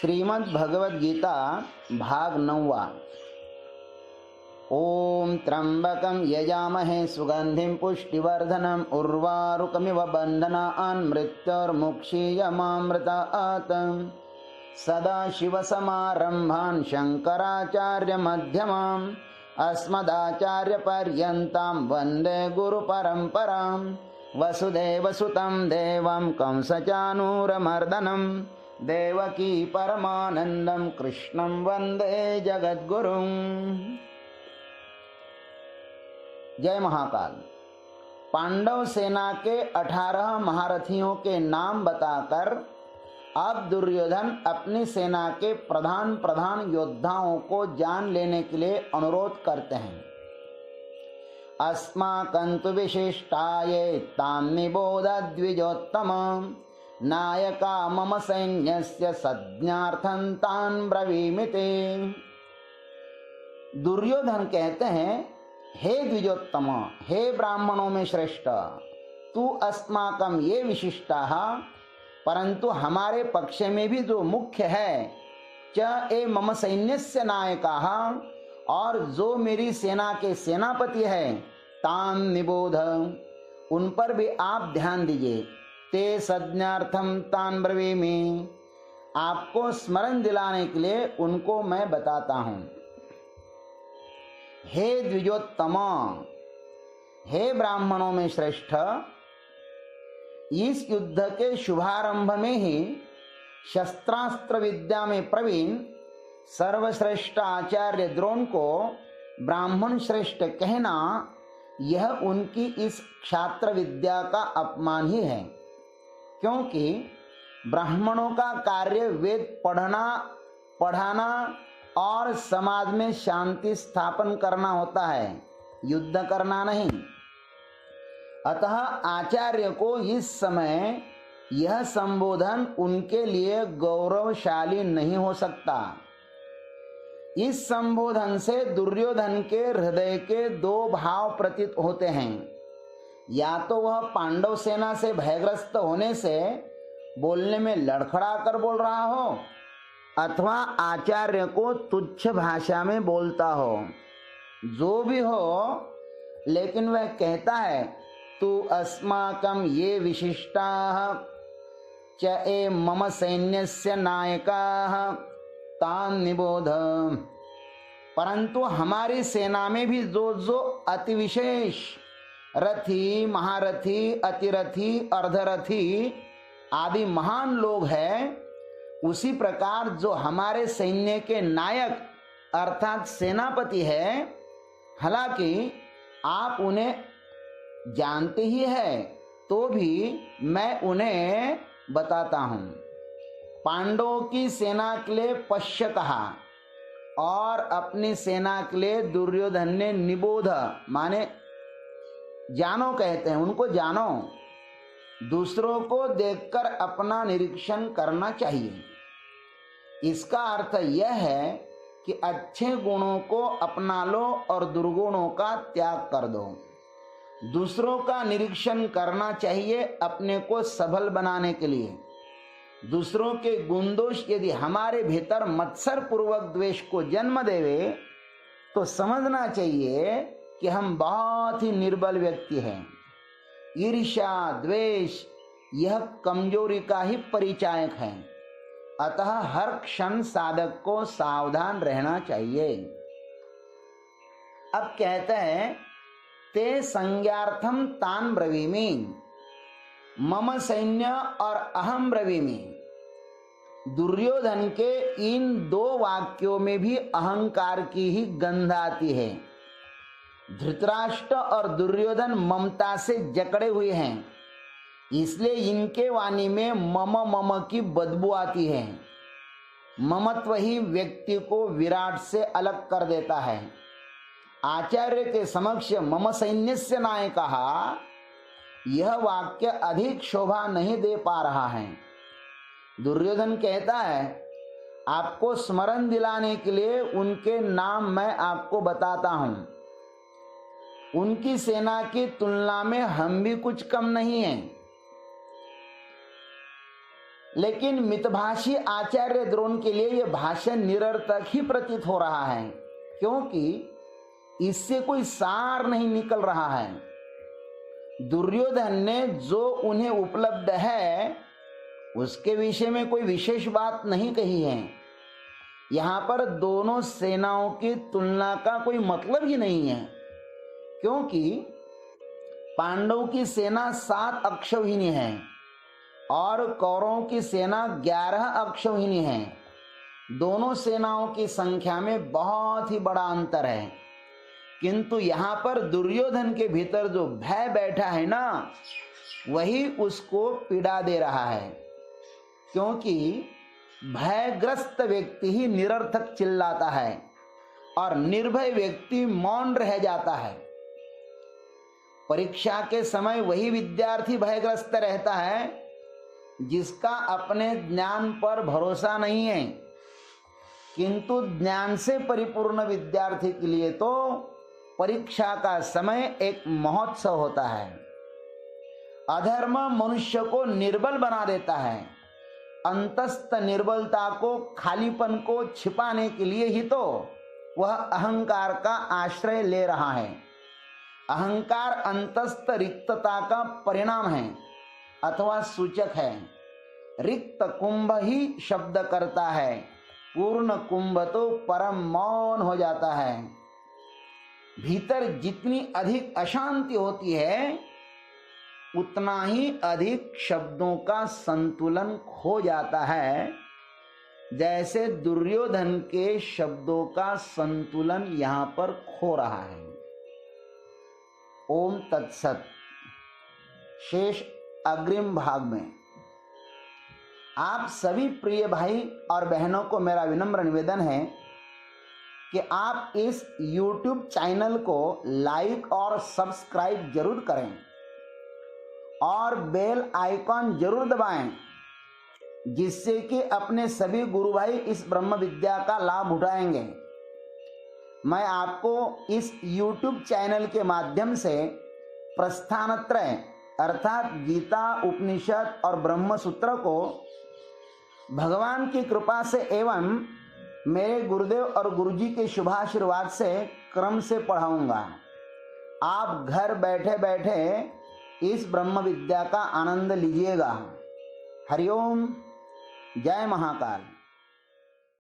श्रीमद् भगवद गीता भाग 9वां। ओम त्र्यंबकं यजामहे सुगंधिं पुष्टिवर्धनम् उर्वारुकमिव बन्धनान् मृत्योर्मुक्षीयमामृतात्। सदाशिवसमारम्भान् शङ्कराचार्यमध्यमाम् अस्मदाचार्यपर्यन्तां वन्दे गुरुपरम्पराम्। वसुदेवसुतं देवं कंसचानूरमर्दनं देवकी परमानंदं कृष्णं वंदे जगद्गुरुं। जय महाकाल। पांडव सेना के 18 महारथियों के नाम बताकर अब दुर्योधन अपनी सेना के प्रधान योद्धाओं को जान लेने के लिए अनुरोध करते हैं। अस्माकन्तु विशिष्टाये तां निबोध द्विजोत्तम नायका मम सैन्यस्य संज्ञार्थं तान् ब्रवीमिति। दुर्योधन कहते हैं, हे द्विजोत्तम, हे ब्राह्मणों में श्रेष्ठ, तू अस्माकं ये विशिष्टाः, परंतु हमारे पक्ष में भी जो मुख्य है, च ए मम सैन्यस्य नायकाः, और जो मेरी सेना के सेनापति है, तान निबोध, उन पर भी आप ध्यान दीजिए। ते संज्ञार्थम तान ब्रवीमि, आपको स्मरण दिलाने के लिए उनको मैं बताता हूं। हे द्विजोत्तम, हे ब्राह्मणों में श्रेष्ठ, इस युद्ध के शुभारंभ में ही शस्त्रास्त्र विद्या में प्रवीण सर्वश्रेष्ठ आचार्य द्रोण को ब्राह्मण श्रेष्ठ कहना, यह उनकी इस क्षात्र विद्या का अपमान ही है। क्योंकि ब्राह्मणों का कार्य वेद पढ़ाना और समाज में शांति स्थापन करना होता है, युद्ध करना नहीं। अतः आचार्य को इस समय यह संबोधन उनके लिए गौरवशाली नहीं हो सकता। इस संबोधन से दुर्योधन के हृदय के दो भाव प्रतीत होते हैं। या तो वह पांडव सेना से भयग्रस्त होने से बोलने में लड़खड़ा कर बोल रहा हो, अथवा आचार्य को तुच्छ भाषा में बोलता हो। जो भी हो, लेकिन वह कहता है, तू अस्माकं ये विशिष्टाः च ए मम सैन्यस्य नायकाः तान निबोध। परंतु हमारी सेना में भी जो अति विशेष रथी, महारथी, अतिरथी, अर्धरथी आदि महान लोग हैं, उसी प्रकार जो हमारे सैन्य के नायक अर्थात सेनापति है, हालांकि आप उन्हें जानते ही हैं, तो भी मैं उन्हें बताता हूं। पांडवों की सेना के लिए पश्य कहा और अपनी सेना के लिए दुर्योधन ने निबोध माने जानो कहते हैं। उनको जानो, दूसरों को देखकर अपना निरीक्षण करना चाहिए। इसका अर्थ यह है कि अच्छे गुणों को अपना लो और दुर्गुणों का त्याग कर दो। दूसरों का निरीक्षण करना चाहिए अपने को सबल बनाने के लिए। दूसरों के गुण दोष यदि हमारे भीतर मत्सर पूर्वक द्वेष को जन्म देवे, तो समझना चाहिए कि हम बहुत ही निर्बल व्यक्ति हैं। ईर्ष्या, द्वेष यह कमजोरी का ही परिचायक है। अतः हर क्षण साधक को सावधान रहना चाहिए। अब कहते हैं, ते संज्ञार्थम तान ब्रवीमि, मम सैन्य और अहम ब्रवीमि। दुर्योधन के इन दो वाक्यों में भी अहंकार की ही गंध आती है। धृतराष्ट्र और दुर्योधन ममता से जकड़े हुए हैं, इसलिए इनके वाणी में मम मम की बदबू आती है। ममत्व ही व्यक्ति को विराट से अलग कर देता है। आचार्य के समक्ष मम सैन्यस्य नायकः, यह वाक्य अधिक शोभा नहीं दे पा रहा है। दुर्योधन कहता है, आपको स्मरण दिलाने के लिए उनके नाम मैं आपको बताता हूं। उनकी सेना की तुलना में हम भी कुछ कम नहीं हैं। लेकिन मितभाषी आचार्य द्रोण के लिए यह भाषण निरर्थक ही प्रतीत हो रहा है, क्योंकि इससे कोई सार नहीं निकल रहा है। दुर्योधन ने जो उन्हें उपलब्ध है उसके विषय में कोई विशेष बात नहीं कही है। यहाँ पर दोनों सेनाओं की तुलना का कोई मतलब ही नहीं है, क्योंकि पांडवों की सेना 7 अक्षौहिणी है और कौरवों की सेना 11 अक्षौहिणी है। दोनों सेनाओं की संख्या में बहुत ही बड़ा अंतर है, किंतु यहाँ पर दुर्योधन के भीतर जो भय बैठा है ना, वही उसको पीड़ा दे रहा है, क्योंकि भयग्रस्त व्यक्ति ही निरर्थक चिल्लाता है और निर्भय व्यक्ति मौन रह जाता है। परीक्षा के समय वही विद्यार्थी भयग्रस्त रहता है जिसका अपने ज्ञान पर भरोसा नहीं है, किंतु ज्ञान से परिपूर्ण विद्यार्थी के लिए तो परीक्षा का समय एक महोत्सव होता है। अधर्म मनुष्य को निर्बल बना देता है। अंतस्थ निर्बलता को, खालीपन को छिपाने के लिए ही तो वह अहंकार का आश्रय ले रहा है। अहंकार अंतस्थ रिक्तता का परिणाम है अथवा सूचक है। रिक्त कुंभ ही शब्द करता है, पूर्ण कुंभ तो परम मौन हो जाता है। भीतर जितनी अधिक अशांति होती है उतना ही अधिक शब्दों का संतुलन खो जाता है, जैसे दुर्योधन के शब्दों का संतुलन यहाँ पर खो रहा है। ओम तत्सत। शेष अग्रिम भाग में आप सभी प्रिय भाई और बहनों को मेरा विनम्र निवेदन है कि आप इस YouTube चैनल को लाइक और सब्सक्राइब जरूर करें और बेल आइकॉन जरूर दबाएं, जिससे कि अपने सभी गुरु भाई इस ब्रह्म विद्या का लाभ उठाएंगे। मैं आपको इस YouTube चैनल के माध्यम से प्रस्थानत्रय अर्थात गीता, उपनिषद और ब्रह्म सूत्र को भगवान की कृपा से एवं मेरे गुरुदेव और गुरुजी के शुभाशीर्वाद से क्रम से पढ़ाऊंगा। आप घर बैठे बैठे इस ब्रह्म विद्या का आनंद लीजिएगा। हरिओम, जय महाकाल।